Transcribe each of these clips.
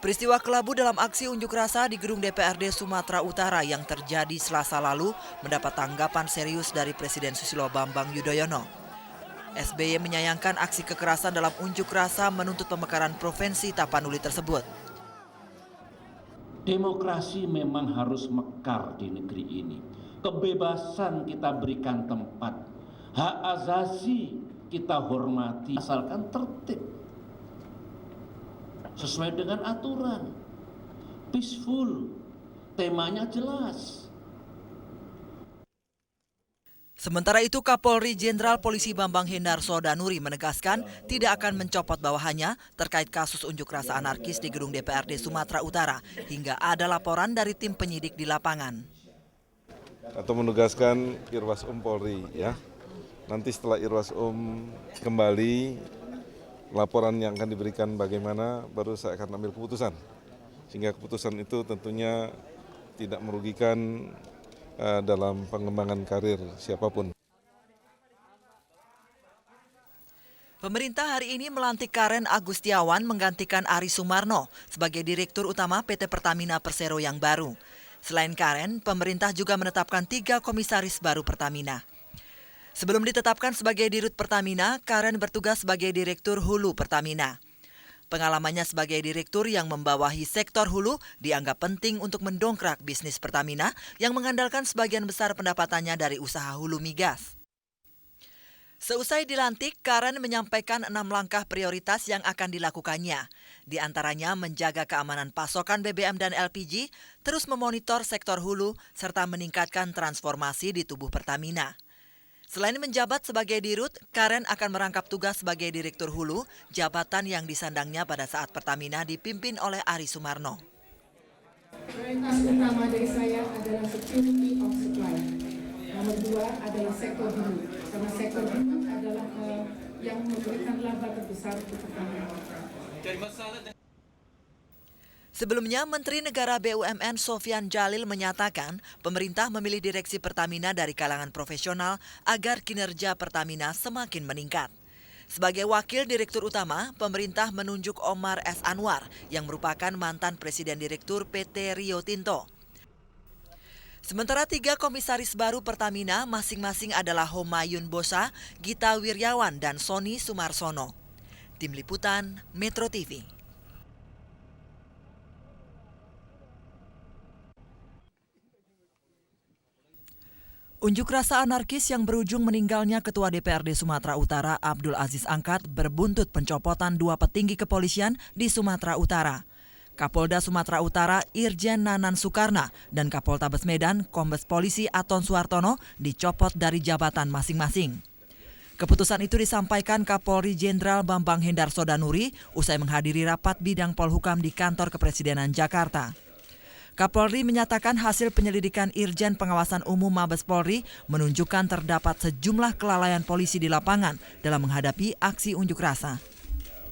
Peristiwa kelabu dalam aksi unjuk rasa di gedung DPRD Sumatera Utara yang terjadi Selasa lalu mendapat tanggapan serius dari Presiden Susilo Bambang Yudhoyono. SBY menyayangkan aksi kekerasan dalam unjuk rasa menuntut pemekaran Provinsi Tapanuli tersebut. Demokrasi memang harus mekar di negeri ini. Kebebasan kita berikan tempat, hak asasi kita hormati asalkan tertib. Sesuai dengan aturan, peaceful, temanya jelas. Sementara itu, Kapolri Jenderal Polisi Bambang Hendarso Danuri menegaskan tidak akan mencopot bawahannya terkait kasus unjuk rasa anarkis di gedung DPRD Sumatera Utara hingga ada laporan dari tim penyidik di lapangan. Atau menugaskan Irwasum Polri ya. Nanti setelah Irwasum kembali, laporan yang akan diberikan bagaimana, baru saya akan ambil keputusan. Sehingga keputusan itu tentunya tidak merugikan dalam pengembangan karir siapapun. Pemerintah hari ini melantik Karen Agustiawan menggantikan Ari Sumarno sebagai Direktur Utama PT Pertamina Persero yang baru. Selain Karen, pemerintah juga menetapkan 3 komisaris baru Pertamina. Sebelum ditetapkan sebagai Dirut Pertamina, Karen bertugas sebagai Direktur Hulu Pertamina. Pengalamannya sebagai direktur yang membawahi sektor hulu dianggap penting untuk mendongkrak bisnis Pertamina yang mengandalkan sebagian besar pendapatannya dari usaha hulu migas. Seusai dilantik, Karen menyampaikan 6 langkah prioritas yang akan dilakukannya. Di antaranya menjaga keamanan pasokan BBM dan LPG, terus memonitor sektor hulu, serta meningkatkan transformasi di tubuh Pertamina. Selain menjabat sebagai dirut, Karen akan merangkap tugas sebagai direktur hulu, jabatan yang disandangnya pada saat Pertamina dipimpin oleh Ari Sumarno. Prioritas utama dari saya adalah security of supply. Nomor 2 adalah sektor hulu, karena sektor hulu adalah yang memberikan laba terbesar untuk Pertamina. Sebelumnya, Menteri Negara BUMN Sofyan Djalil menyatakan pemerintah memilih direksi Pertamina dari kalangan profesional agar kinerja Pertamina semakin meningkat. Sebagai wakil direktur utama, pemerintah menunjuk Omar S. Anwar yang merupakan mantan Presiden Direktur PT Rio Tinto. Sementara 3 komisaris baru Pertamina masing-masing adalah Homayun Bosa, Gita Wirjawan, dan Sony Sumarsono. Tim Liputan, Metro TV. Unjuk rasa anarkis yang berujung meninggalnya Ketua DPRD Sumatera Utara Abdul Aziz Angkat berbuntut pencopotan 2 petinggi kepolisian di Sumatera Utara. Kapolda Sumatera Utara Irjen Nanan Sukarna dan Kapoltabes Medan Kombes Polisi Aton Suartono dicopot dari jabatan masing-masing. Keputusan itu disampaikan Kapolri Jenderal Bambang Hendarso Danuri usai menghadiri rapat bidang Polhukam di kantor Kepresidenan Jakarta. Kapolri menyatakan hasil penyelidikan Irjen Pengawasan Umum Mabes Polri menunjukkan terdapat sejumlah kelalaian polisi di lapangan dalam menghadapi aksi unjuk rasa.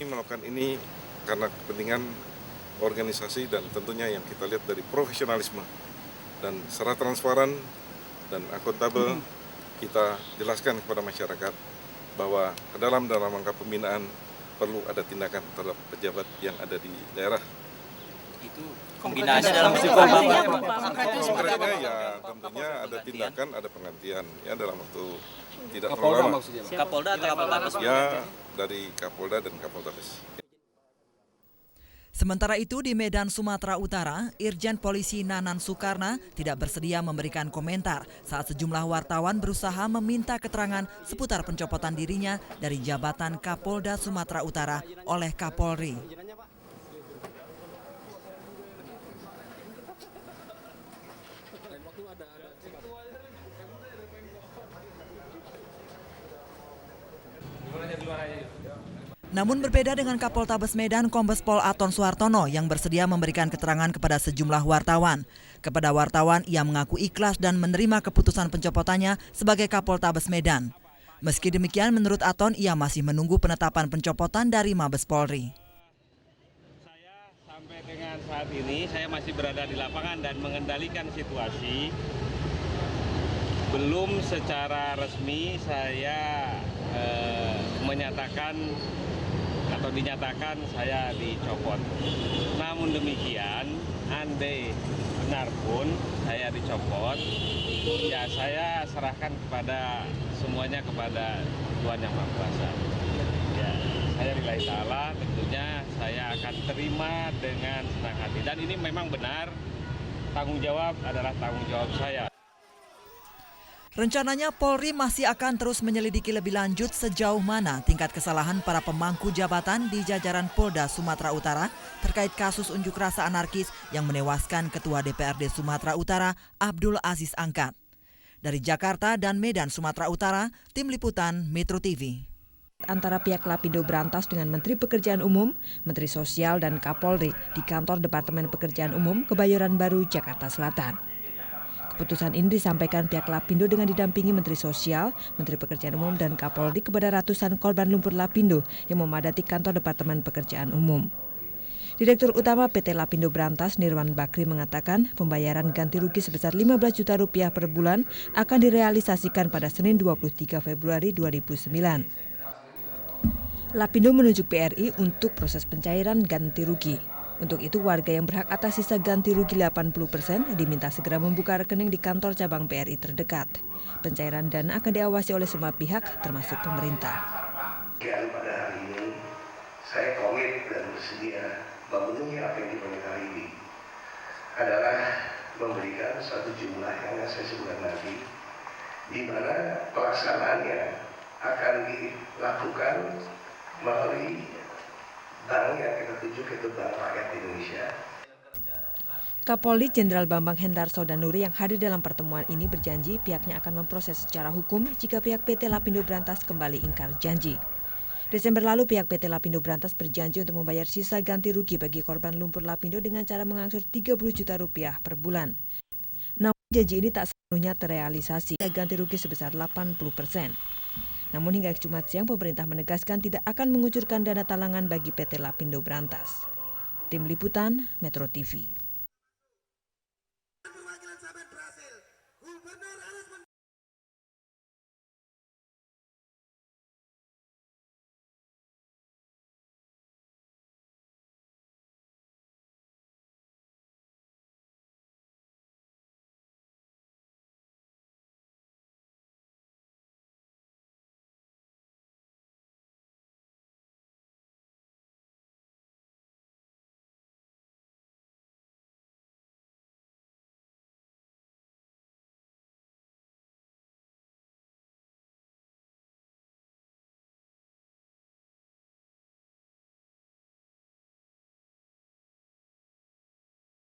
Melakukan ini karena kepentingan organisasi dan tentunya yang kita lihat dari profesionalisme dan secara transparan dan akuntabel kita jelaskan kepada masyarakat bahwa dalam rangka pembinaan perlu ada tindakan terhadap pejabat yang ada di daerah. Itu kombinasi dalam konkretnya ya tentunya ada tindakan, ada penggantian ya dalam waktu tidak terlalu lama. Kapolda atau Kapoltabes? Ya dari Kapolda dan Kapoltabes. Sementara itu di Medan, Sumatera Utara, Irjen Polisi Nanan Sukarna tidak bersedia memberikan komentar saat sejumlah wartawan berusaha meminta keterangan seputar pencopotan dirinya dari jabatan Kapolda Sumatera Utara oleh Kapolri. Namun berbeda dengan Kapoltabes Medan Kombes Pol Aton Suartono yang bersedia memberikan keterangan kepada sejumlah wartawan. Kepada wartawan, ia mengaku ikhlas dan menerima keputusan pencopotannya sebagai Kapoltabes Medan. Meski demikian, menurut Aton, ia masih menunggu penetapan pencopotan dari Mabes Polri. Saya sampai dengan saat ini, saya masih berada di lapangan dan mengendalikan situasi. Belum secara resmi saya menyatakan atau dinyatakan saya dicopot. Namun demikian, andai benar pun saya dicopot, ya saya serahkan semuanya kepada Tuhan Yang Maha Kuasa. Ya, saya lillahi ta'ala, tentunya saya akan terima dengan senang hati. Dan ini memang benar, tanggung jawab adalah tanggung jawab saya. Rencananya Polri masih akan terus menyelidiki lebih lanjut sejauh mana tingkat kesalahan para pemangku jabatan di jajaran Polda Sumatera Utara terkait kasus unjuk rasa anarkis yang menewaskan Ketua DPRD Sumatera Utara Abdul Aziz Angkat. Dari Jakarta dan Medan, Sumatera Utara, Tim Liputan Metro TV. Antara pihak Lapindo Brantas dengan Menteri Pekerjaan Umum, Menteri Sosial dan Kapolri di kantor Departemen Pekerjaan Umum Kebayoran Baru, Jakarta Selatan. Keputusan ini disampaikan pihak Lapindo dengan didampingi Menteri Sosial, Menteri Pekerjaan Umum dan Kapolri kepada ratusan korban lumpur Lapindo yang memadati kantor Departemen Pekerjaan Umum. Direktur Utama PT Lapindo Brantas Nirwan Bakri mengatakan pembayaran ganti rugi sebesar 15 juta rupiah per bulan akan direalisasikan pada Senin 23 Februari 2009. Lapindo menunjuk BRI untuk proses pencairan ganti rugi. Untuk itu warga yang berhak atas sisa ganti rugi 80% diminta segera membuka rekening di kantor cabang BRI terdekat. Pencairan dana akan diawasi oleh semua pihak termasuk pemerintah. Pada hari ini saya komit dan bersedia memenuhi apa yang diperintah ini adalah memberikan suatu jumlah yang saya sebutkan nanti, di mana pelaksanaannya akan dilakukan melalui bank yang kita tuju, yaitu Bank Rakyat Indonesia. Kapolri Jenderal Bambang Hendarso Danuri yang hadir dalam pertemuan ini berjanji pihaknya akan memproses secara hukum jika pihak PT Lapindo Brantas kembali ingkar janji. Desember lalu pihak PT Lapindo Brantas berjanji untuk membayar sisa ganti rugi bagi korban lumpur Lapindo dengan cara mengangsur 30 juta rupiah per bulan. Namun janji ini tak sepenuhnya terrealisasi, ganti rugi sebesar 80%. Namun hingga Jumat siang pemerintah menegaskan tidak akan mengucurkan dana talangan bagi PT Lapindo Brantas. Tim Liputan Metro TV.